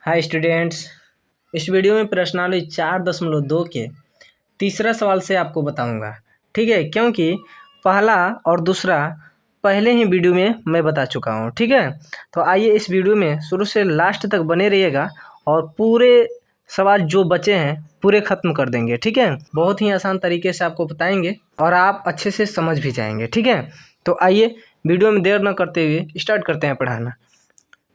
Hi students, इस video में प्रश्नावली 4.2 के तीसरा सवाल से आपको बताऊंगा। ठीक है, क्योंकि पहला और दूसरा पहले ही वीडियो में मैं बता चुका हूं। ठीक है, तो आइए इस वीडियो में शुरू से लास्ट तक बने रहिएगा और पूरे सवाल जो बचे हैं पूरे ख़त्म कर देंगे। ठीक है, बहुत ही आसान तरीके से आपको बताएंगे और आप अच्छे से समझ भी जाएंगे। ठीक है, तो आइए वीडियो में देर न करते हुए स्टार्ट करते हैं पढ़ाना।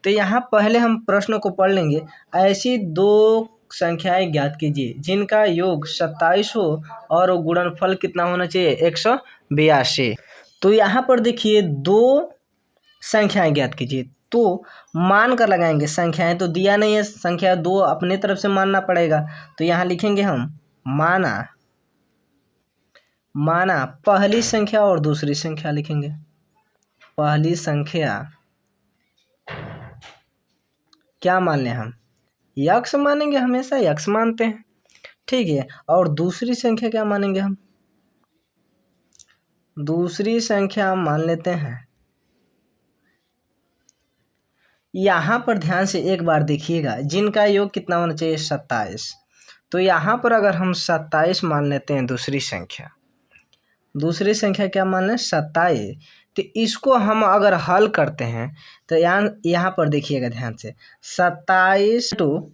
तो यहाँ पहले हम प्रश्न को पढ़ लेंगे। ऐसी दो संख्याएं ज्ञात कीजिए जिनका योग 27 हो और गुणनफल कितना होना चाहिए, 182। तो यहाँ पर देखिए दो संख्याएं ज्ञात कीजिए, तो मान कर लगाएंगे। संख्याएं तो दिया नहीं है, संख्या दो अपने तरफ से मानना पड़ेगा। तो यहाँ लिखेंगे हम माना पहली संख्या और दूसरी संख्या लिखेंगे। पहली संख्या क्या मान लें हम, यक्स मानेंगे, हमेशा यक्स मानते हैं। ठीक है, और दूसरी संख्या क्या मानेंगे हम, दूसरी संख्या हम मान लेते हैं। यहाँ पर ध्यान से एक बार देखिएगा, जिनका योग कितना होना चाहिए, 27। तो यहाँ पर अगर हम 27 मान लेते हैं, दूसरी संख्या क्या मान लें, 27। तो इसको हम अगर हल करते हैं तो यहाँ पर देखिएगा ध्यान से, 27 टू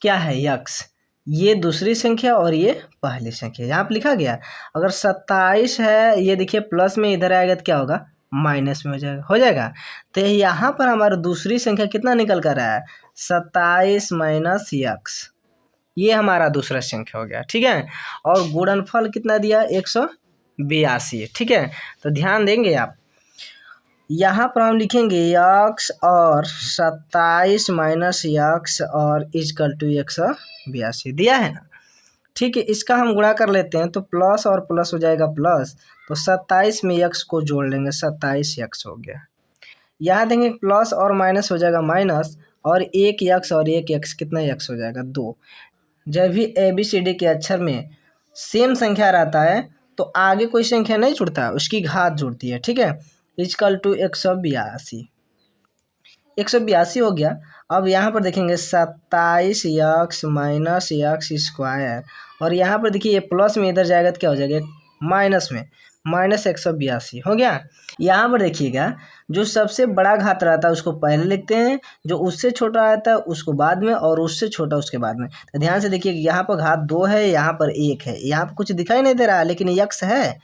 क्या है, यक्स, ये दूसरी संख्या और ये पहली संख्या यहाँ पर लिखा गया। अगर 27 है, ये देखिए प्लस में इधर आएगा तो क्या होगा, माइनस में हो जाएगा। तो यहाँ पर हमारा दूसरी संख्या कितना निकल कर रहा है, 27 माइनस यक्स, ये हमारा दूसरा संख्या हो गया। ठीक है, और गुणनफल कितना दिया, 182। ठीक है, तो ध्यान देंगे आप, यहाँ पर हम लिखेंगे यक्स और 27 माइनस यक्स और इजकल टू 182 दिया है ना। ठीक है, इसका हम गुणा कर लेते हैं तो प्लस और प्लस हो जाएगा प्लस, तो 27 में यक्स को जोड़ लेंगे, 27 यक्स हो गया। यहाँ देंगे प्लस और माइनस हो जाएगा माइनस, और एक यक्स और एक यक्स, कितना यक्स हो जाएगा, 2। जब भी ABCD के अक्षर में सेम संख्या रहता है तो आगे कोई संख्या नहीं जुड़ता, उसकी घात जुड़ती है। ठीक है, इजकल टू 182, 182 हो गया। अब यहाँ पर देखेंगे 27 यक्स माइनस यक्स स्क्वायर, और यहाँ पर देखिए ये प्लस में इधर जाएगा तो क्या हो जाएगा, माइनस में, माइनस 182 हो गया। यहाँ पर देखिएगा, जो सबसे बड़ा घात रहता है उसको पहले लिखते हैं, जो उससे छोटा रहता है उसको बाद में, और उससे छोटा उसके बाद में। तो ध्यान से देखिए, यहाँ पर घात 2 है, यहाँ पर 1 है, यहाँ पर कुछ दिखाई नहीं दे रहा है लेकिन यक्स है,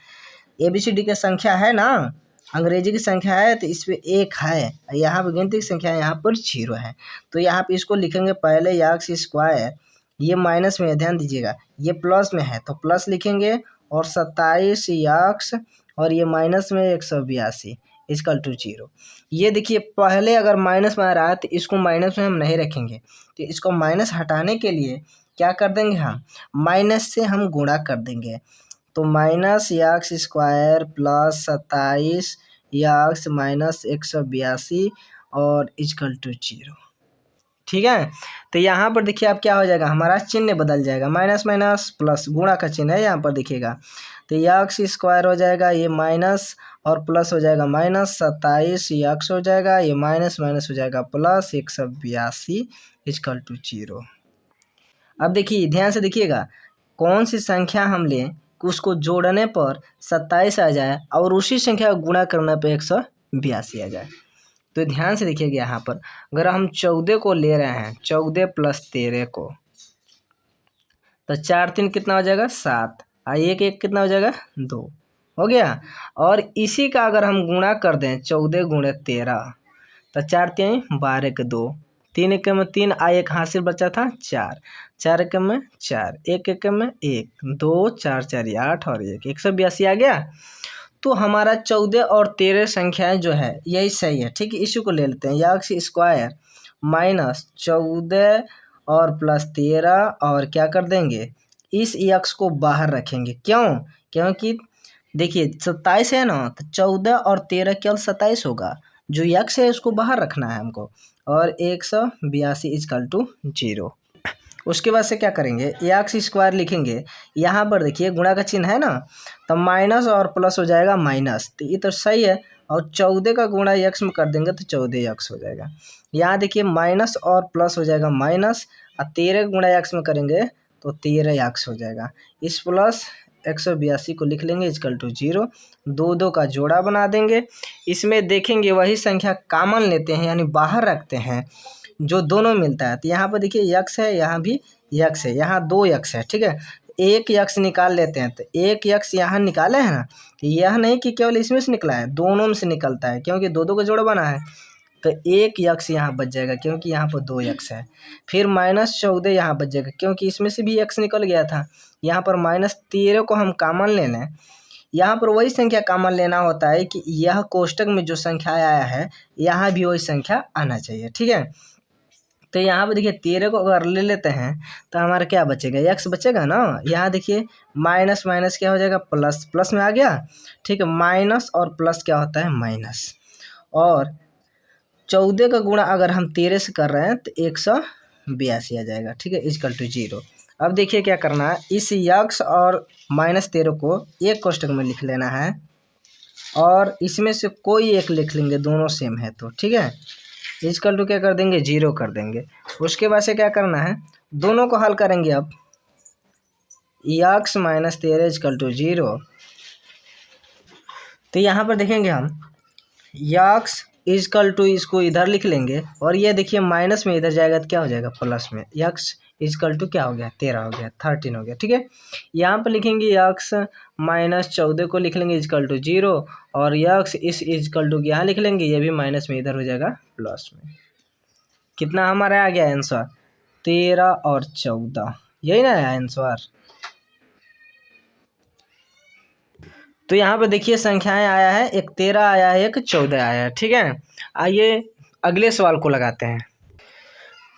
ABCD की संख्या है ना, अंग्रेजी की संख्या है तो इस पे 1 है, यहाँ पर गिनती की संख्या है, यहाँ पर 0 है। तो यहाँ पे इसको लिखेंगे पहले यक्स स्क्वायर, ये माइनस में है, ध्यान दीजिएगा, ये प्लस में है तो प्लस लिखेंगे, और 27 यक्स और ये माइनस में 182 इजकल टू 0। ये देखिए पहले अगर माइनस में आ रहा है तो इसको माइनस में हम नहीं रखेंगे, तो इसको माइनस हटाने के लिए क्या कर देंगे, हम माइनस से हम गुणा कर देंगे। तो minus x square plus 27 x minus 182 और इजकल टू 0। ठीक है, तो यहाँ पर देखिए अब क्या हो जाएगा, हमारा चिन्ह बदल जाएगा, माइनस माइनस प्लस, गुणा का चिन्ह है यहाँ पर देखिएगा। तो यक्स स्क्वायर हो जाएगा, ये माइनस और प्लस हो जाएगा माइनस, 27 यक्स हो जाएगा, ये माइनस माइनस हो जाएगा प्लस, 182 इजकल टू 0। अब देखिए ध्यान से देखिएगा, कौन सी संख्या हम लें कि उसको जोड़ने पर 27 आ जाए और उसी संख्या को गुणा करने पर 182 आ जाए। तो ध्यान से देखिएगा, यहाँ पर अगर हम 14 को ले रहे हैं, 14 प्लस 13 को, तो 4 3 कितना हो जाएगा, 7, और 1 1 कितना हो जाएगा, 2 हो गया। और इसी का अगर हम गुणा कर दें, 14 गुणे 13, तो 4 3 12 के 2, 3 1 में 3, आ 1 हासिल बचा था 4, 4 1 में 4, 1 1 में 1, 2 4 4 8 और 1, 182 आ गया। तो हमारा 14 और 13 संख्याएं जो है यही सही है। ठीक है, इसी को ले लेते हैं, यक्स स्क्वायर माइनस 14 और प्लस 13, और क्या कर देंगे, इस यक्स को बाहर रखेंगे। क्यों, क्योंकि देखिए 27 है ना, तो 14 और 13 केवल 27 होगा, जो यक्स है उसको बाहर रखना है हमको, और 182 इजकल टू 0। उसके बाद से क्या करेंगे, यक्स स्क्वायर लिखेंगे, यहाँ पर देखिए गुणा का चिन्ह है ना, तो माइनस और प्लस हो जाएगा माइनस, तो ये तो सही है, और 14 का गुणा यक्स में कर देंगे तो 14 यक्स हो जाएगा। यहाँ देखिए माइनस और प्लस हो जाएगा माइनस, और 13 गुणा यक्स में करेंगे तो 13 यक्स हो जाएगा। इस प्लस 182 को लिख लेंगे इक्वल टू 0, 2 का जोड़ा बना देंगे। इसमें देखेंगे वही संख्या कॉमन लेते हैं यानी बाहर रखते हैं जो दोनों मिलता है। तो यहाँ पर देखिए यक्स है, यहाँ भी यक्स है, यहाँ 2 यक्स है, ठीक है। एक यक्स निकाल लेते हैं, तो एक यक्स यहाँ निकाले हैं ना, तो यह नहीं कि केवल इसमें से निकला है, दोनों में से निकलता है क्योंकि 2 का जोड़ा बना है। तो एक यक्स यहाँ बच जाएगा क्योंकि यहाँ पर 2 यक्स है। फिर -14 यहाँ बच जाएगा क्योंकि इसमें से भी यक्स निकल गया था। यहाँ पर -13 को हम कॉमन ले लें। यहाँ पर वही संख्या कॉमन लेना होता है कि यह कोष्टक में जो संख्या आया है यहाँ भी वही संख्या आना चाहिए, ठीक है। तो यहाँ पे देखिए 13 को अगर ले लेते हैं तो हमारा क्या बचेगा, यक्स बचेगा ना। यहाँ देखिए माइनस माइनस क्या हो जाएगा, प्लस, प्लस में आ गया, ठीक है। माइनस और प्लस क्या होता है, माइनस। और 14 का गुणा अगर हम 13 से कर रहे हैं तो 182 आ जाएगा, ठीक है, इक्वल टू 0। अब देखिए क्या करना है, इस यक्स और -13 को एक कोष्टक में लिख लेना है और इसमें से कोई एक लिख लेंगे, दोनों सेम है तो, ठीक है। इक्वल टू क्या कर देंगे, 0 कर देंगे। उसके बाद से क्या करना है, दोनों को हल करेंगे। अब यक्स -13 इक्वल टू 0, तो यहाँ पर देखेंगे हम यक्स इक्वल टू, इसको इधर लिख लेंगे और ये देखिए माइनस में इधर जाएगा तो क्या हो जाएगा, प्लस में। यक्स इक्वल टू क्या हो गया, 13 हो गया, 13 हो गया, ठीक है। यहाँ पर लिखेंगे यक्स -14 को लिख लेंगे इक्वल टू 0 और यक्स इस इक्वल टू यहाँ लिख लेंगे, ये भी माइनस में इधर हो जाएगा प्लस में। कितना हमारा आ गया आंसर, 13 और 14, यही ना है आंसर। तो यहाँ पे देखिए संख्याएं आया है, एक 13 आया है, एक 14 आया है, ठीक है। आइए अगले सवाल को लगाते हैं।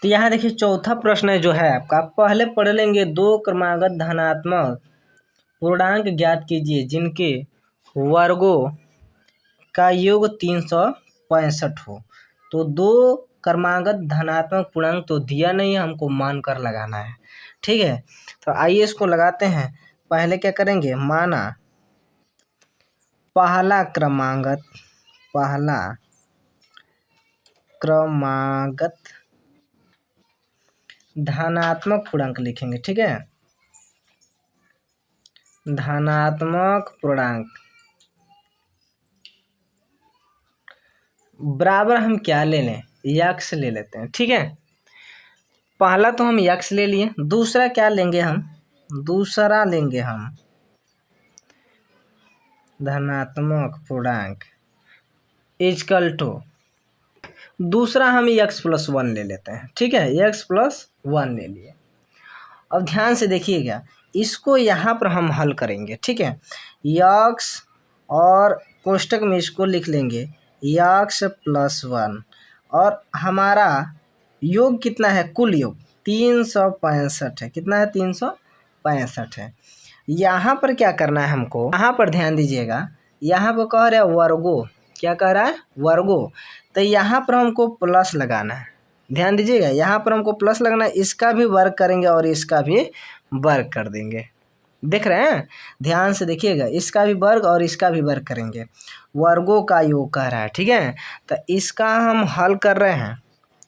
तो यहाँ देखिए चौथा प्रश्न जो है आपका, पहले पढ़ लेंगे, 2 क्रमागत धनात्मक पूर्णांक ज्ञात कीजिए जिनके वर्गों का योग 365 हो। तो 2 क्रमागत धनात्मक पूर्णांक तो दिया नहीं है, हमको मानकर लगाना है, ठीक है। तो आइए इसको लगाते हैं। पहले क्या करेंगे, माना पहला क्रमागत धनात्मक पूर्णांक लिखेंगे, ठीक है। धनात्मक पूर्णांक बराबर हम क्या ले लें, यक्स ले लेते हैं, ठीक है। पहला तो हम यक्स ले लिए, दूसरा क्या लेंगे हम, दूसरा लेंगे हम धनात्मक पूर्णांक इक्वल टू, दूसरा हम x+1 ले लेते हैं, ठीक है, x+1 ले लिए। अब ध्यान से देखिएगा, इसको यहाँ पर हम हल करेंगे, ठीक है। x और कोष्टक में इसको लिख लेंगे x+1 और हमारा योग कितना है, कुल योग 365 है। कितना है, 365 है। यहाँ पर क्या करना है हमको, यहाँ पर ध्यान दीजिएगा, यहाँ पर कह रहा है वर्गों, क्या कह रहा है, वर्गों। तो यहाँ पर हमको प्लस लगाना है, ध्यान दीजिएगा, यहाँ पर हमको प्लस लगाना है। इसका भी वर्ग करेंगे और इसका भी वर्ग कर देंगे, देख रहे हैं, ध्यान से देखिएगा, इसका भी वर्ग और इसका भी वर्ग करेंगे, वर्गों का योग कह रहा है, ठीक है। तो इसका हम हल कर रहे हैं,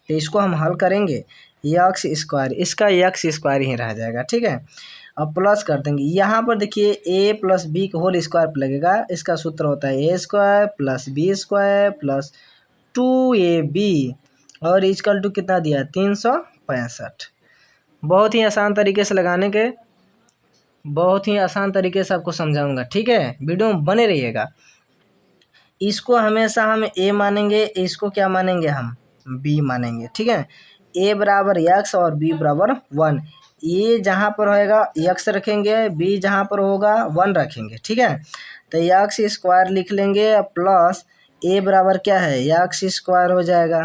तो इसको हम हल करेंगे x², इसका x² ही रह जाएगा, ठीक है। अब प्लस कर देंगे, यहाँ पर देखिए a + b का होल स्क्वायर लगेगा, इसका सूत्र होता है a² + b² + 2ab और इक्वल टू कितना दिया, 365। बहुत ही आसान तरीके से लगाने के, बहुत ही आसान तरीके से आपको समझाऊंगा, ठीक है, वीडियो में बने रहिएगा। इसको हमेशा हम a मानेंगे, इसको क्या मानेंगे, हम b मानेंगे, ठीक है। a बराबर x और b बराबर 1, ये जहाँ पर होएगा x रखेंगे, b जहाँ पर होगा 1 रखेंगे, ठीक है। तो x² लिख लेंगे प्लस a बराबर क्या है, x² हो जाएगा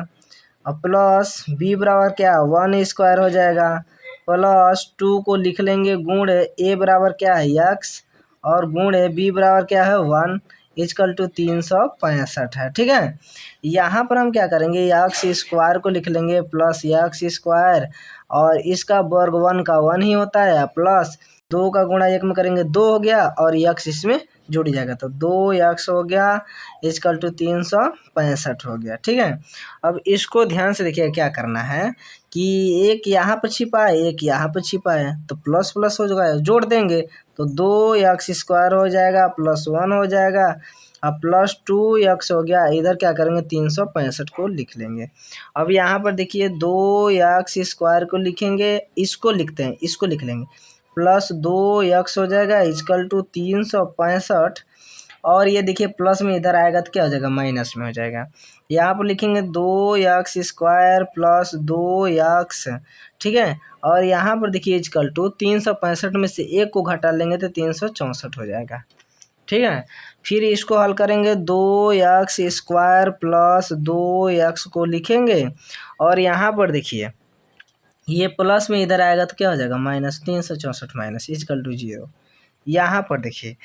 और प्लस b बराबर क्या, 1² हो जाएगा, प्लस 2 को लिख लेंगे गुण a बराबर क्या है, x और गुण b बराबर क्या है, 1 इक्वल टू 365 है, ठीक है। यहाँ पर हम क्या करेंगे, x² को लिख लेंगे प्लस x² और इसका वर्ग 1 का 1 ही होता है, प्लस 2 का गुणा 1 में करेंगे 2 हो गया और x इसमें जुड़ जाएगा, तो 2x हो गया इक्वल टू 365 हो गया। ठीक है, अब इसको ध्यान से देखिए क्या करना है कि एक यहाँ पर छिपा है, एक यहाँ पर छिपा है, तो प्लस प्लस हो जाएगा, जोड़ देंगे तो 2x² हो जाएगा प्लस 1 हो जाएगा, अब प्लस 2x हो गया। इधर क्या करेंगे 365 को लिख लेंगे। अब यहाँ पर देखिए 2x² को लिखेंगे, इसको लिखते हैं, इसको लिख लेंगे, प्लस 2x हो जाएगा इक्वल टू 365, और ये देखिए प्लस में इधर आएगा तो क्या हो जाएगा माइनस में हो जाएगा। यहाँ पर लिखेंगे 2x² प्लस 2x। ठीक है, और यहाँ पर देखिए इक्वल टू 365 में से एक को घटा लेंगे तो 364 हो जाएगा। ठीक है, फिर इसको हल करेंगे 2x² प्लस 2x को लिखेंगे, और यहाँ पर देखिए ये प्लस में इधर आएगा तो क्या हो जाएगा माइनस, 364 माइनस इक्वल टू 0। यहाँ पर देखिए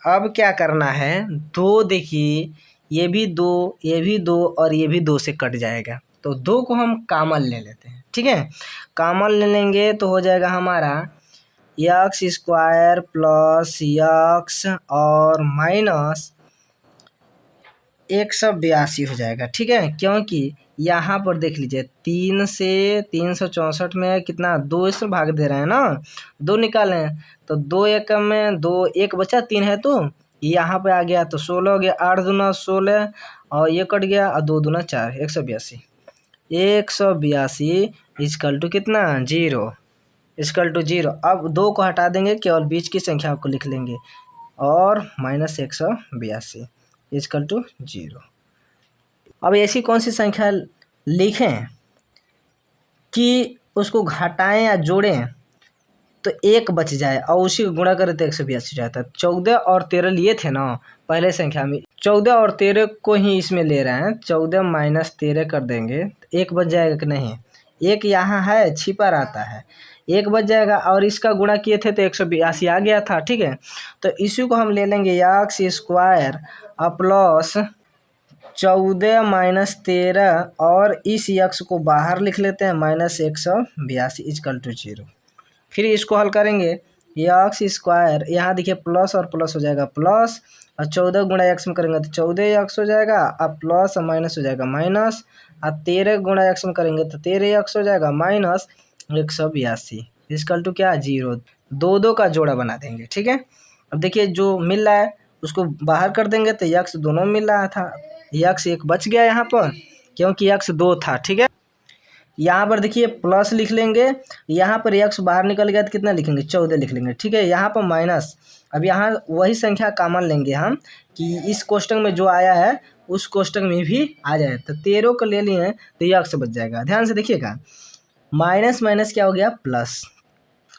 अब क्या करना है, दो देखिए ये भी दो, ये भी दो, और ये भी 2 से कट जाएगा, तो 2 को हम कॉमन ले लेते हैं। ठीक है, कॉमन ले लेंगे तो हो जाएगा हमारा x² प्लस x और माइनस 182 हो जाएगा। ठीक है, क्योंकि यहाँ पर देख लीजिए 3 से 364 में कितना 2 से भाग दे रहे हैं ना, 2 निकालें तो 2 एकम में 2, 1 बचा 3 है तो यहाँ पे आ गया तो 16 हो गया, 8 दूना 16 और ये कट गया और 2 दूना 4, 182। 182 इक्वल टू कितना 0, इक्वल टू 0। अब 2 को हटा देंगे, केवल बीच की संख्या आपको लिख लेंगे, और माइनस 182 इक्वल टू 0। अब ऐसी कौन सी संख्या लिखें कि उसको घटाएं या जोड़ें तो 1 बच जाए और उसी को गुणा करें तो 182 जाता है। 14 और 13 लिए थे ना पहले संख्या में, 14 और 13 को ही इसमें ले रहे हैं, 14 माइनस 13 कर देंगे तो 1 बच जाएगा कि नहीं, 1 यहाँ है छिपा रहता है, 1 बच जाएगा, और इसका गुणा किए थे तो 182 आ गया था। ठीक है, तो इसी को हम ले लेंगे x² प्लस 14 माइनस 13, और इस x को बाहर लिख लेते हैं माइनस 182 इक्वल टू 0। फिर इसको हल करेंगे x², यहाँ देखिए प्लस और प्लस हो जाएगा प्लस, और 14 गुणा x में करेंगे तो 14x हो जाएगा, अब प्लस और माइनस हो जाएगा माइनस, और 13 गुणा x में करेंगे तो 13x हो जाएगा माइनस 182 इक्वल टू क्या 0। 2 का जोड़ा बना देंगे। ठीक है, अब देखिए जो मिल रहा है उसको बाहर कर देंगे तो x दोनों मिल रहा था, x 1 बच गया यहाँ पर क्योंकि x 2 था। ठीक है, यहाँ पर देखिए प्लस लिख लेंगे, यहाँ पर x बाहर निकल गया तो कितना लिखेंगे 14 लिख लेंगे। ठीक है, यहाँ पर माइनस, अब यहाँ वही संख्या कॉमन लेंगे हम कि इस कोष्टक में जो आया है उस कोष्टक में भी आ जाए, तो 13 को ले लिए तो x बच जाएगा। ध्यान से देखिएगा, माइनस माइनस क्या हो गया प्लस,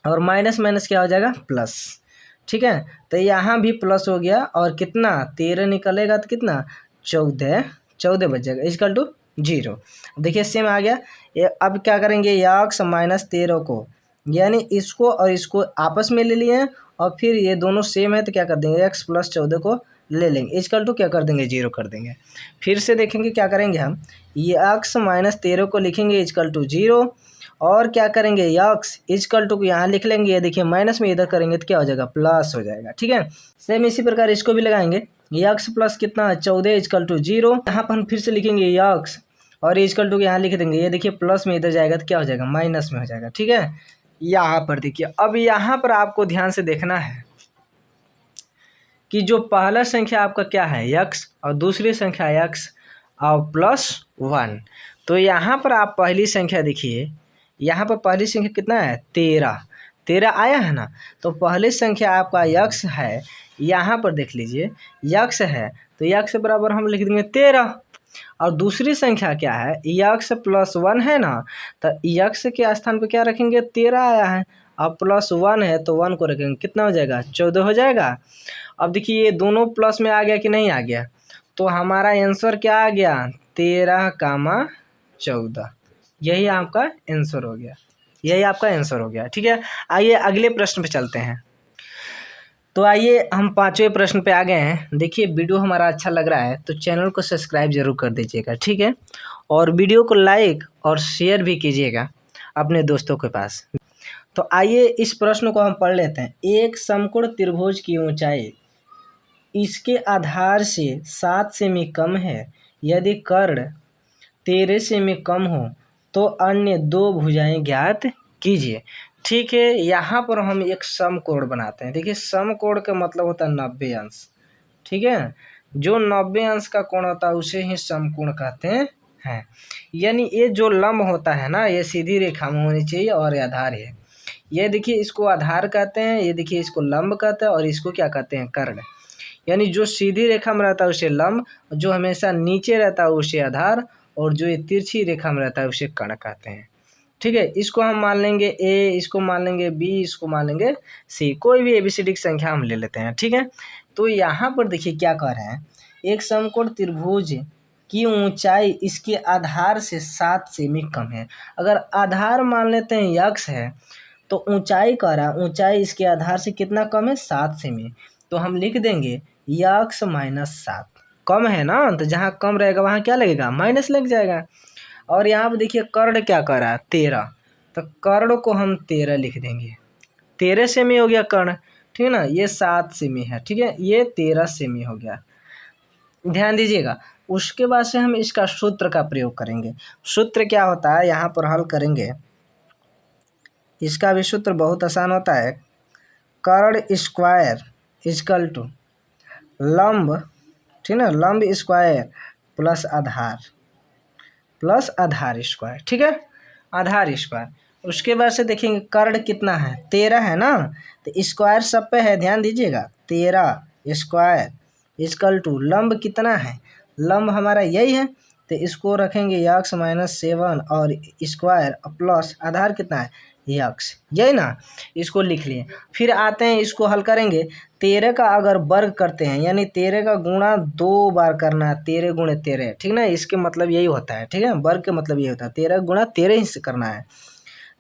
और माइनस माइनस क्या हो जाएगा प्लस। ठीक है, तो यहाँ भी प्लस हो गया, और कितना 13 निकलेगा तो कितना 14 बच जाएगा इक्वल टू 0। देखिए सेम आ गया। अब क्या करेंगे x माइनस 13 को, यानी इसको और इसको आपस में ले लिए, और फिर ये दोनों सेम है तो क्या कर देंगे x प्लस 14 को ले लेंगे इक्वल टू क्या कर देंगे 0 कर देंगे। फिर से देखेंगे क्या करेंगे हम, ये x माइनस 13 को लिखेंगे इक्वल टू 0, और क्या करेंगे x इक्वल टू को यहाँ लिख लेंगे, ये देखिए माइनस में इधर करेंगे तो क्या हो जाएगा प्लस हो जाएगा। ठीक है, सेम इसी प्रकार इसको भी लगाएंगे, x प्लस कितना 14 इक्वल टू 0, यहाँ पर हम फिर से लिखेंगे x और इक्वल टू यहाँ लिख देंगे, ये देखिए प्लस में इधर जाएगा तो क्या हो जाएगा माइनस में हो जाएगा। ठीक है, यहाँ पर देखिए, अब यहाँ पर आपको ध्यान से देखना है कि जो पहला संख्या आपका क्या है x और दूसरी संख्या x और प्लस 1, तो यहाँ पर आप पहली संख्या देखिए, यहाँ पर पहली संख्या कितना है 13 आया है ना, तो पहली संख्या आपका x है, यहाँ पर देख लीजिए x है तो x बराबर हम लिख देंगे 13, और दूसरी संख्या क्या है x प्लस 1 है ना, तो x के स्थान पर क्या रखेंगे 13 आया है, अब प्लस 1 है तो 1 को रखेंगे, कितना हो जाएगा 14 हो जाएगा। अब देखिए ये दोनों प्लस में आ गया कि नहीं आ गया, तो हमारा आंसर क्या आ गया 13,14, यही आपका आंसर हो गया, यही आपका आंसर हो गया। ठीक है, आइए अगले प्रश्न पे चलते हैं। तो आइए हम 5वें प्रश्न पे आ गए हैं। देखिए वीडियो हमारा अच्छा लग रहा है तो चैनल को सब्सक्राइब जरूर कर दीजिएगा। ठीक है, और वीडियो को लाइक और शेयर भी कीजिएगा अपने दोस्तों के पास। तो आइए इस प्रश्न को हम पढ़ लेते हैं। एक समकोण त्रिभुज की ऊंचाई इसके आधार से 7 सेमी कम है। यदि कर्ण 13 सेमी कम हो तो अन्य दो भुजाएं ज्ञात कीजिए। ठीक है, यहाँ पर हम एक समकोण बनाते हैं। देखिए समकोण का मतलब होता है 90 अंश। ठीक है, जो 90 अंश का कोण होता है उसे ही समकोण कहते हैं। यानी ये जो लंब होता है ना, ये सीधी रेखा में होनी चाहिए और ये आधार है। ये देखिए इसको आधार कहते हैं, ये देखिए इसको लंब कहते हैं और इसको क्या कहते हैं, कर्ण। यानी जो सीधी रेखा में रहता है उसे लंब, जो हमेशा नीचे रहता है उसे आधार, और जो ये तिरछी रेखा में रहता है उसे कर्ण कहते हैं। ठीक है, इसको हम मान लेंगे ए, इसको मान लेंगे बी, इसको मान लेंगे सी, कोई भी एबीसीडी की संख्या हम ले लेते हैं। ठीक है, तो यहाँ पर देखिए क्या कह रहे हैं, एक समकोण त्रिभुज की ऊंचाई इसके आधार से 7 सेमी कम है। अगर आधार मान लेते हैं यक्स है तो ऊंचाई कह रहा है, ऊंचाई इसके आधार से कितना कम है, 7 सेमी। तो हम लिख देंगे यक्स माइनस 7। कम है ना, तो जहाँ कम रहेगा वहाँ क्या लगेगा, माइनस लग जाएगा। और यहाँ पर देखिए कर्ण क्या कर रहा है, 13, तो कर्ण को हम 13 लिख देंगे। 13 सेमी हो गया कर्ण, ठीक है ना। ये 7 सेमी है, ठीक है, ये 13 सेमी हो गया। ध्यान दीजिएगा, उसके बाद से हम इसका सूत्र का प्रयोग करेंगे। सूत्र क्या होता है, यहाँ पर हल करेंगे। इसका भी सूत्र बहुत आसान होता है, कर्ण स्क्वायर इजकल टू लंब, ठीक है ना, लंब स्क्वायर प्लस आधार स्क्वायर। ठीक है, आधार स्क्वायर। उसके बाद से देखेंगे कर्ण कितना है, 13 है ना, तो स्क्वायर सब पे है, ध्यान दीजिएगा, 13 स्क्वायर इजकल टू लंब कितना है, लंब हमारा यही है, तो इसको रखेंगे यक्स माइनस 7 और स्क्वायर प्लस आधार कितना है, यक्स, यही ना, इसको लिख लिए। फिर आते हैं इसको हल करेंगे। 13 का अगर वर्ग करते हैं, यानी 13 का गुणा 2 बार करना है, 13 गुणे 13, ठीक ना, इसके मतलब यही होता है। ठीक है, वर्ग का मतलब यही होता है, 13 गुणा 13 ही से करना है,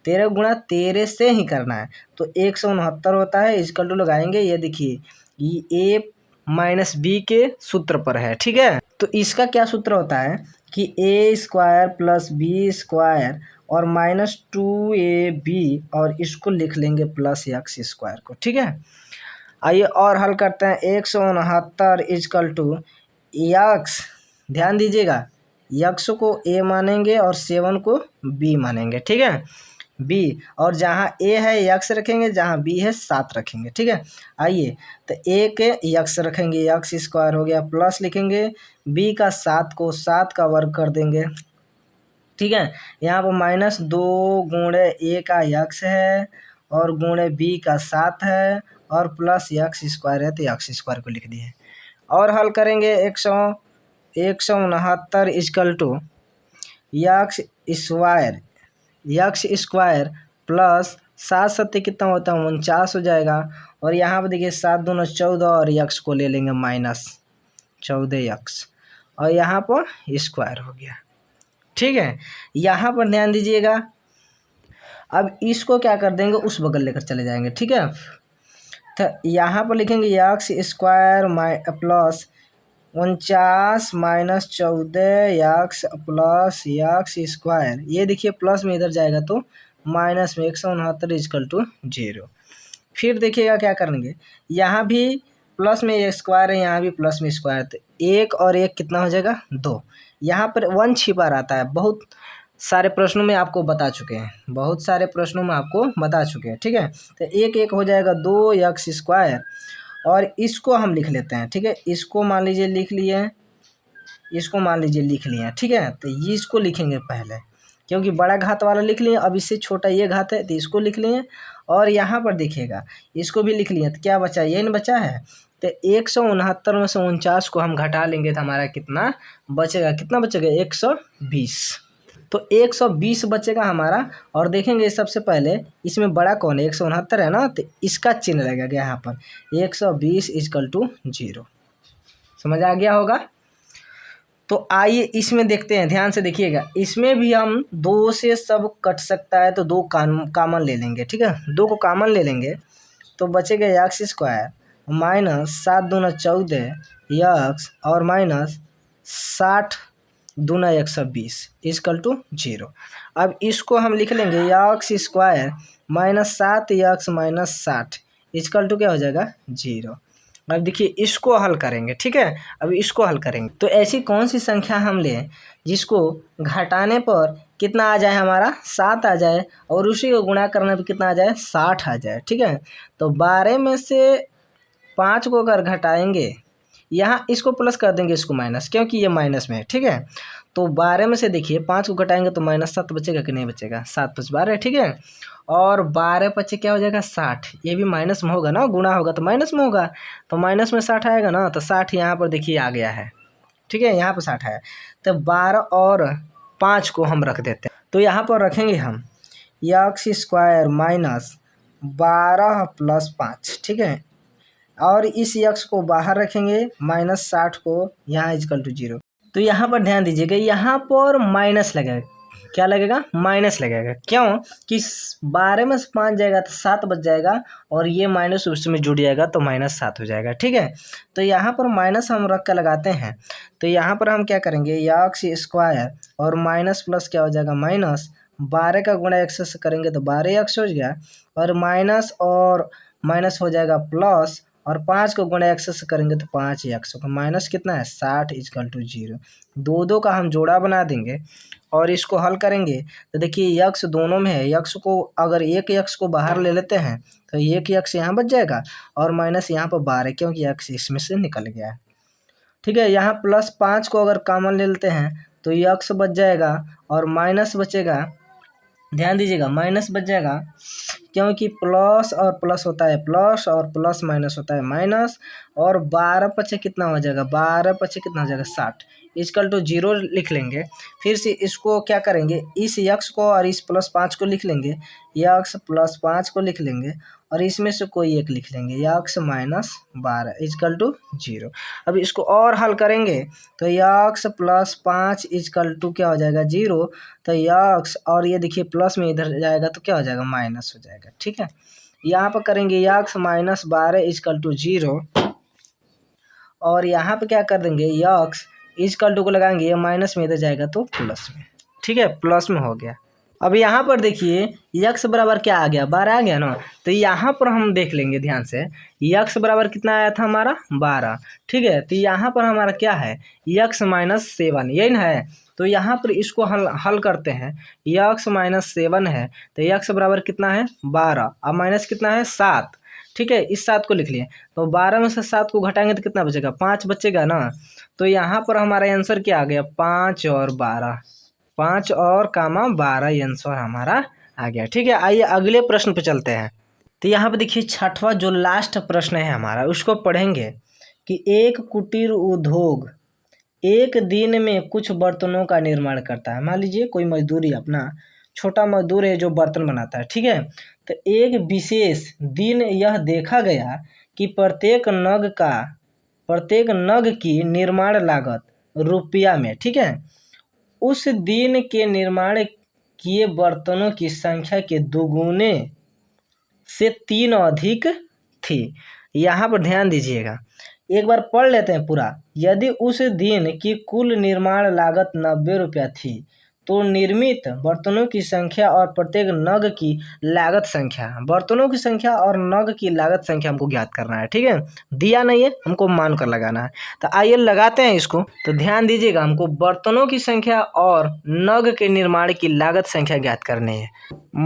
13 गुणा 13 से ही करना है। तो 169 होता है, इजकल टू लगाएंगे, ये देखिए ये ए माइनस बी के सूत्र पर है। ठीक है, तो इसका क्या सूत्र होता है कि ए स्क्वायर प्लस बी स्क्वायर और माइनस 2ab, और इसको लिख लेंगे प्लस यक्स स्क्वायर को। ठीक है, आइए और हल करते हैं। 169 इजकल टू यक्स, ध्यान दीजिएगा, यक्स को ए मानेंगे और 7 को बी मानेंगे। ठीक है, बी, और जहाँ ए है यक्स रखेंगे, जहाँ बी है 7 रखेंगे। ठीक है, आइए तो ए के यक्स रखेंगे, यक्स स्क्वायर हो गया, प्लस लिखेंगे बी का 7 को 7 का वर्ग कर देंगे। ठीक है, यहाँ पर माइनस 2 गुणे ए का यक्स है और गुणे बी का 7 है और प्लस यक्स स्क्वायर है, तो यक्स स्क्वायर को लिख दिए। और हल करेंगे 169 equal to x square plus 7 सत्ते कितना होता है, 49 हो जाएगा। और यहाँ पर देखिए 7 दूना 14 और यक्स को ले लेंगे माइनस 14 यक्स, और यहाँ पर स्क्वायर हो गया। ठीक है, यहाँ पर ध्यान दीजिएगा, अब इसको क्या कर देंगे, उस बगल लेकर चले जाएंगे। ठीक है, तो यहाँ पर लिखेंगे x square plus 49 minus 14 x plus x square, ये देखिए प्लस में इधर जाएगा तो माइनस में 169 इजकल टू 0। फिर देखिएगा क्या करेंगे, यहाँ भी प्लस में स्क्वायर है, यहाँ भी प्लस में स्क्वायर, तो 1 और 1 कितना हो जाएगा, 2। यहाँ पर 1 छिपा रहता है, बहुत सारे प्रश्नों में आपको बता चुके हैं, बहुत सारे प्रश्नों में आपको बता चुके हैं। ठीक है, तो 1 1 हो जाएगा 2 यक्स स्क्वायर, और इसको हम लिख लेते हैं। ठीक है, इसको मान लीजिए लिख लिए, इसको मान लीजिए लिख लिए। ठीक है, तो ये इसको लिखेंगे पहले, क्योंकि बड़ा घात वाला लिख लिए, अब इससे छोटा ये घात है तो इसको लिख लिए, और यहाँ पर देखिएगा इसको भी लिख लिए, तो क्या बचा, ये नहीं बचा है, तो 169 में से 49 को हम घटा लेंगे तो हमारा कितना बचेगा, कितना बचेगा, 120। तो 120 बचेगा हमारा। और देखेंगे सबसे पहले इसमें बड़ा कौन है, 169 है ना, तो इसका चिन्ह लगेगा यहाँ पर 120 इजकल टू 0। समझ आ गया होगा। तो आइए इसमें देखते हैं, ध्यान से देखिएगा, इसमें भी हम 2 से सब कट सकता है तो 2 कामन ले लेंगे। ठीक है, 2 को कामन ले लेंगे तो बचेगा यक्स स्क्वायर माइनस 7 दूना 14 यक्स और माइनस 60 दूना 120 इजकल टू 0। अब इसको हम लिख लेंगे x square minus 7 x minus 60 equal to क्या हो जाएगा, 0। अब देखिए इसको हल करेंगे, ठीक है। अब इसको हल करेंगे तो ऐसी कौन सी संख्या हम लें जिसको घटाने पर कितना आ जाए, हमारा 7 आ जाए, और उसी को गुणा करने पर कितना आ जाए, 60 आ जाए, ठीक है। तो 12 में से 5 को अगर घटाएंगे, यहाँ इसको प्लस कर देंगे, इसको माइनस, क्योंकि ये माइनस में है, ठीक है। तो 12 में से देखिए 5 को घटाएंगे तो -7 बचेगा कि नहीं बचेगा, 7 + 12, ठीक है। और 12 पचे क्या हो जाएगा, 60। ये भी माइनस में होगा ना, गुणा होगा तो माइनस में होगा, तो माइनस में 60 आएगा ना, तो 60 यहाँ पर देखिए आ गया है, ठीक है, यहाँ पर 60 है। तो 12 और 5 को हम रख देते हैं, तो यहाँ पर रखेंगे हम x² माइनस 12 + 5, ठीक है। और इस यक्स को बाहर रखेंगे, -60 को यहाँ = 0। तो यहाँ पर ध्यान दीजिएगा, यहाँ पर माइनस लगेगा, क्या लगेगा, माइनस लगेगा, क्यों कि 12 में से 5 जाएगा तो 7 बच जाएगा, और ये माइनस उसमें जुड़ जाएगा तो -7 हो जाएगा, ठीक है। तो यहाँ पर माइनस हम रख कर लगाते हैं, तो यहाँ पर हम क्या करेंगे, x² और माइनस प्लस क्या हो जाएगा, माइनस 12 का गुणा x से करेंगे तो 12x हो गया, और माइनस और माइनस हो जाएगा प्लस, और 5 को गुणा x से करेंगे तो 5x होगा, माइनस कितना है, 60 = 0। दो का हम जोड़ा बना देंगे और इसको हल करेंगे तो देखिए यक्स दोनों में है, यक्स को अगर एक यक्स को बाहर ले लेते हैं तो एक यक्स यहाँ बच जाएगा, और माइनस यहाँ पर 12, क्योंकि यक्स इसमें से निकल गया है, ठीक है। यहाँ +5 को अगर कॉमन ले लेते हैं तो यक्स बच जाएगा और माइनस बचेगा, ध्यान दीजिएगा माइनस बच जाएगा, क्योंकि प्लस और प्लस होता है प्लस, और प्लस माइनस होता है माइनस, और 12 पचे कितना हो जाएगा, 12 पचे कितना हो जाएगा, 60 = 0 लिख लेंगे। फिर से इसको क्या करेंगे, इस यक्स को और इस +5 को लिख लेंगे, यक्स +5 को लिख लेंगे, और इसमें से कोई एक लिख लेंगे, यक्स -12 = 0। अब इसको और हल करेंगे तो यक्स +5 = क्या हो जाएगा, 0। तो यक्स और ये देखिए प्लस में इधर जाएगा तो क्या हो जाएगा, माइनस हो जाएगा, ठीक है। यहाँ पर करेंगे यक्स -12 = 0, और यहाँ पे क्या कर देंगे, यक्स = को लगाएंगे, ये माइनस में इधर जाएगा तो प्लस में, ठीक है, प्लस में हो गया। अब यहाँ पर देखिए यक्स बराबर क्या आ गया, 12 आ गया ना, तो यहाँ पर हम देख लेंगे ध्यान से, यक्स बराबर कितना आया था हमारा, 12, ठीक है। तो यहाँ पर हमारा क्या है, x -7, यही ना है। तो यहाँ पर इसको हल करते हैं, x -7 है तो x बराबर कितना है, 12, अब माइनस कितना है, 7, ठीक है। इस 7 को लिख लिए, तो 12 में से 7 को घटाएंगे तो कितना बचेगा, 5 बचेगा ना। तो यहाँ पर हमारा आंसर क्या आ गया, 5 और 12, 5 और 12 आंसर हमारा आ गया, ठीक है। आइए अगले प्रश्न पे चलते हैं। तो यहाँ पे देखिए छठवां जो लास्ट प्रश्न है हमारा, उसको पढ़ेंगे कि एक कुटीर उद्योग एक दिन में कुछ बर्तनों का निर्माण करता है। मान लीजिए कोई मजदूरी, अपना छोटा मजदूर है जो बर्तन बनाता है, ठीक है। तो एक विशेष दिन यह देखा गया कि प्रत्येक नग की निर्माण लागत रुपया में, ठीक है, उस दिन के निर्माण किए बर्तनों की संख्या के दुगुने से 3 अधिक थी। यहाँ पर ध्यान दीजिएगा, एक बार पढ़ लेते हैं पूरा। यदि उस दिन की कुल निर्माण लागत 90 रुपया थी तो निर्मित बर्तनों की संख्या और प्रत्येक नग की लागत संख्या, बर्तनों की संख्या और नग की लागत संख्या हमको ज्ञात करना है, ठीक है। दिया नहीं है, हमको मान कर लगाना है। तो आइए लगाते हैं इसको। तो ध्यान दीजिएगा, हमको बर्तनों की संख्या और नग के निर्माण की लागत संख्या ज्ञात करनी है।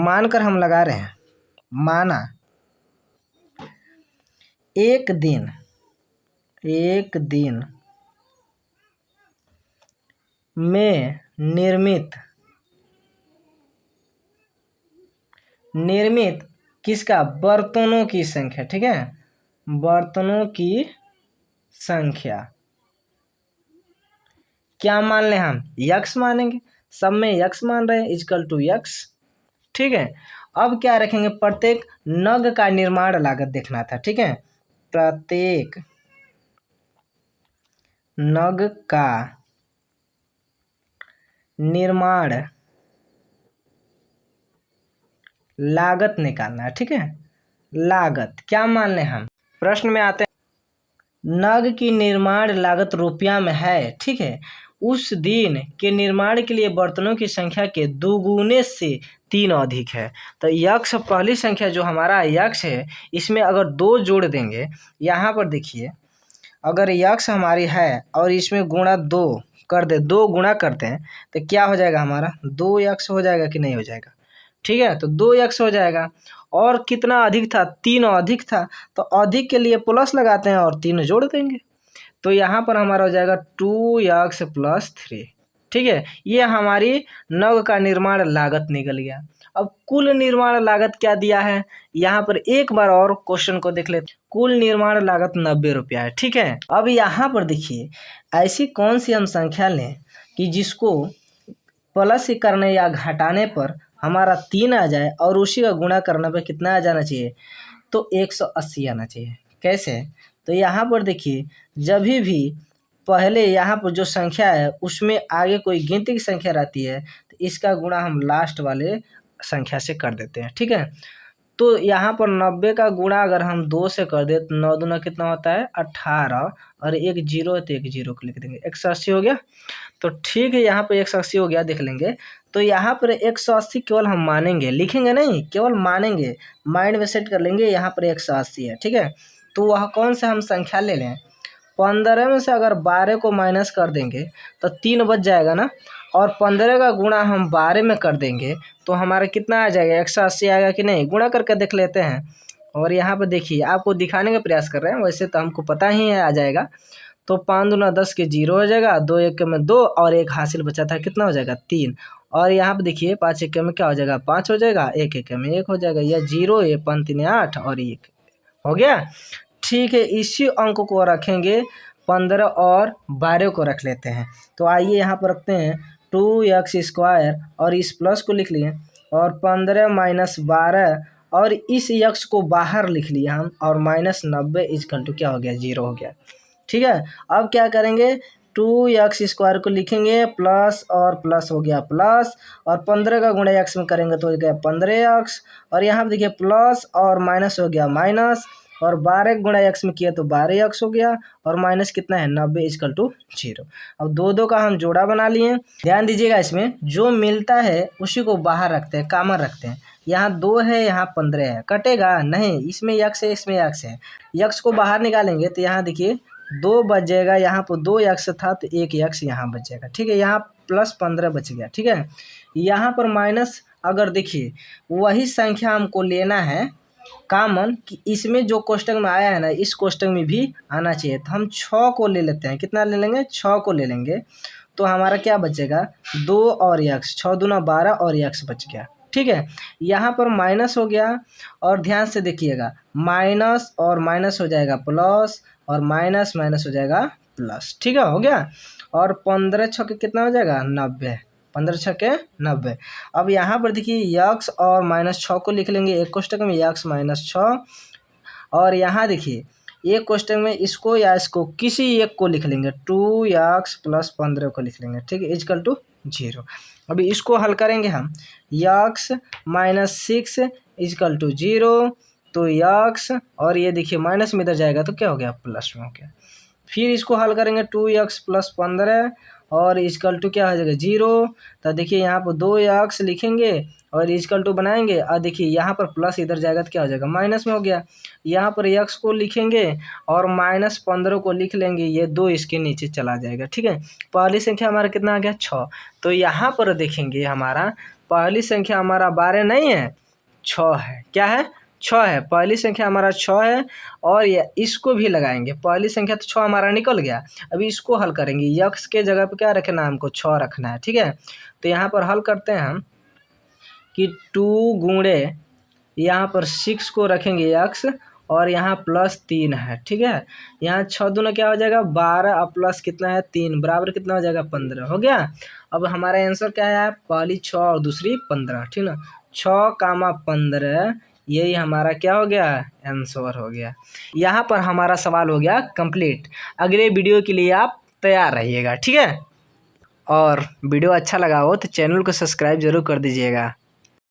मानकर हम लगा रहे हैं, माना एक दिन में निर्मित किसका, बर्तनों की संख्या, ठीक है, बर्तनों की संख्या क्या मान लें हम, यक्स मानेंगे, सब में यक्स मान रहे हैं, = यक्स, ठीक है। अब क्या रखेंगे, प्रत्येक नग का निर्माण लागत देखना था, ठीक है। प्रत्येक नग का निर्माण लागत निकालना है, ठीक है। लागत क्या मान लें हम, प्रश्न में आते हैं, नग की निर्माण लागत रुपया में है, ठीक है। उस दिन के निर्माण के लिए बर्तनों की संख्या के दोगुने से 3 अधिक है। तो यक्ष पहली संख्या जो हमारा यक्ष है, इसमें अगर 2 जोड़ देंगे, यहाँ पर देखिए अगर यक्ष हमारी है और इसमें गुणा 2 कर दे, 2 गुणा करते हैं तो क्या हो जाएगा हमारा 2 यक्ष हो जाएगा कि नहीं हो जाएगा। ठीक है, तो 2 यक्ष हो जाएगा। और कितना अधिक था, 3 अधिक था, तो अधिक के लिए प्लस लगाते हैं और 3 जोड़ देंगे, तो यहाँ पर हमारा हो जाएगा 2x + 3। ठीक है, ये हमारी नग का निर्माण लागत निकल गया। अब कुल निर्माण लागत क्या दिया है, यहाँ पर एक बार और क्वेश्चन को देख लेते। कुल निर्माण लागत 90 रुपया है। ठीक है, अब यहाँ पर देखिए ऐसी कौन सी हम संख्या लें कि जिसको प्लस करने या घटाने पर हमारा 3 आ जाए और उसी का गुणा करने पर कितना आ जाना चाहिए, तो 180 आना चाहिए। कैसे, तो यहाँ पर देखिए जब भी पहले यहाँ पर जो संख्या है उसमें आगे कोई गिनती की संख्या रहती है तो इसका गुणा हम लास्ट वाले संख्या से कर देते हैं। ठीक है, तो यहाँ पर 90 का गुणा अगर हम 2 से कर दे तो 9 दूना कितना होता है 18, और एक जीरो है तो एक जीरो को लिख देंगे, 180 हो गया। तो ठीक है, यहाँ पर 180 हो गया, देख लेंगे। तो यहाँ पर 180 केवल हम मानेंगे, लिखेंगे नहीं, केवल मानेंगे, माइंड में सेट कर लेंगे यहाँ पर 180 है। ठीक है, तो वह कौन सा हम संख्या ले लें, 15 में से अगर 12 को माइनस कर देंगे तो 3 बच जाएगा ना, और 15 का गुणा हम 12 में कर देंगे तो हमारा कितना आ जाएगा 180 आएगा कि नहीं, गुणा करके देख लेते हैं। और यहाँ पर देखिए आपको दिखाने का प्रयास कर रहे हैं, वैसे तो हमको पता ही है आ जाएगा। तो 5 दूना 10 के 0 हो जाएगा, 2 1 में 2 और एक हासिल बचा था, कितना हो जाएगा 3। और यहाँ पर देखिए 5 1 में क्या हो जाएगा 5 हो जाएगा, 1 1 में 1 हो जाएगा, यह 0 ये 5 3 8 और 1 हो गया। ठीक है, इसी अंक को रखेंगे, 15 और 12 को रख लेते हैं। तो आइए यहाँ पर रखते हैं 2x² और इस प्लस को लिख लिए, और 15 - 12 और इस यक्ष को बाहर लिख लिया हम, और -90 = क्या हो गया 0 हो गया। ठीक है, अब क्या करेंगे 2x² को लिखेंगे प्लस, और प्लस हो गया प्लस, और 15 का गुणा x में करेंगे तो हो गया 15x, और यहाँ पर देखिए प्लस और माइनस हो गया माइनस, और 12 गुणा x में किया तो 12x हो गया, और माइनस कितना है 90 = 0। अब 2 का हम जोड़ा बना लिए। ध्यान दीजिएगा, इसमें जो मिलता है उसी को बाहर रखते हैं, कॉमन रखते हैं। यहाँ 2 है, यहाँ 15 है, कटेगा नहीं, इसमें x है, इसमें x है, x को बाहर निकालेंगे तो यहाँ देखिए 2 बच जाएगा, यहाँ पर 2x था तो 1x यहाँ बच जाएगा। ठीक है, यहाँ प्लस 15 बच गया। ठीक है, यहाँ पर माइनस, अगर देखिए वही संख्या हमको लेना है कॉमन, कि इसमें जो कोष्टक में आया है ना इस कोष्टक में भी आना चाहिए, तो हम 6 को ले लेते हैं। कितना ले लेंगे 6 को ले लेंगे, तो हमारा क्या बचेगा 2 और x, 6 दूना 12 और x बच गया। ठीक है, यहाँ पर माइनस हो गया, और ध्यान से देखिएगा माइनस और माइनस हो जाएगा प्लस, और माइनस माइनस हो जाएगा प्लस। ठीक है, हो गया। और 15 × 6 कितना हो जाएगा 90, 15 × 6 = 90। अब यहाँ पर देखिए x और -6 को लिख लेंगे एक कोष्टक में, x - 6, और यहाँ देखिए एक कोष्टक में इसको या इसको किसी एक को लिख लेंगे, 2x + 15 को लिख लेंगे। ठीक है, = 0। अभी इसको हल करेंगे हम, x - 6 = 0, तो x, और ये देखिए माइनस में इधर जाएगा तो क्या हो गया प्लस में हो गया। फिर इसको हल करेंगे 2x + 15 और = क्या हो जाएगा 0। तो देखिए यहाँ पर 2x लिखेंगे और = बनाएंगे, और देखिए यहाँ पर प्लस इधर जाएगा तो क्या हो जाएगा माइनस में हो गया। यहाँ पर x को लिखेंगे और -15 को लिख लेंगे, ये 2 इसके नीचे चला जाएगा। ठीक है, पहली संख्या हमारा कितना आ गया 6। तो यहाँ पर देखेंगे हमारा पहली संख्या हमारा 12 नहीं है, 6 है। क्या है 6 है, पहली संख्या हमारा 6 है, और ये इसको भी लगाएंगे, पहली संख्या तो 6 हमारा निकल गया। अभी इसको हल करेंगे, यक्स के जगह पे क्या रखना है हमको 6 रखना है। ठीक है, तो यहाँ पर हल करते हैं हम कि 2 गुणे यहाँ पर 6 को रखेंगे x, और यहाँ +3 है। ठीक है, यहाँ 6 दूना क्या हो जाएगा 12, और प्लस कितना है 3, बराबर कितना हो जाएगा 15 हो गया। अब हमारा आंसर क्या है, पहली 6 और दूसरी 15। ठीक ना, 6, 15, यही हमारा क्या हो गया आंसर हो गया। यहाँ पर हमारा सवाल हो गया कंप्लीट। अगले वीडियो के लिए आप तैयार रहिएगा। ठीक है, और वीडियो अच्छा लगा हो तो चैनल को सब्सक्राइब जरूर कर दीजिएगा।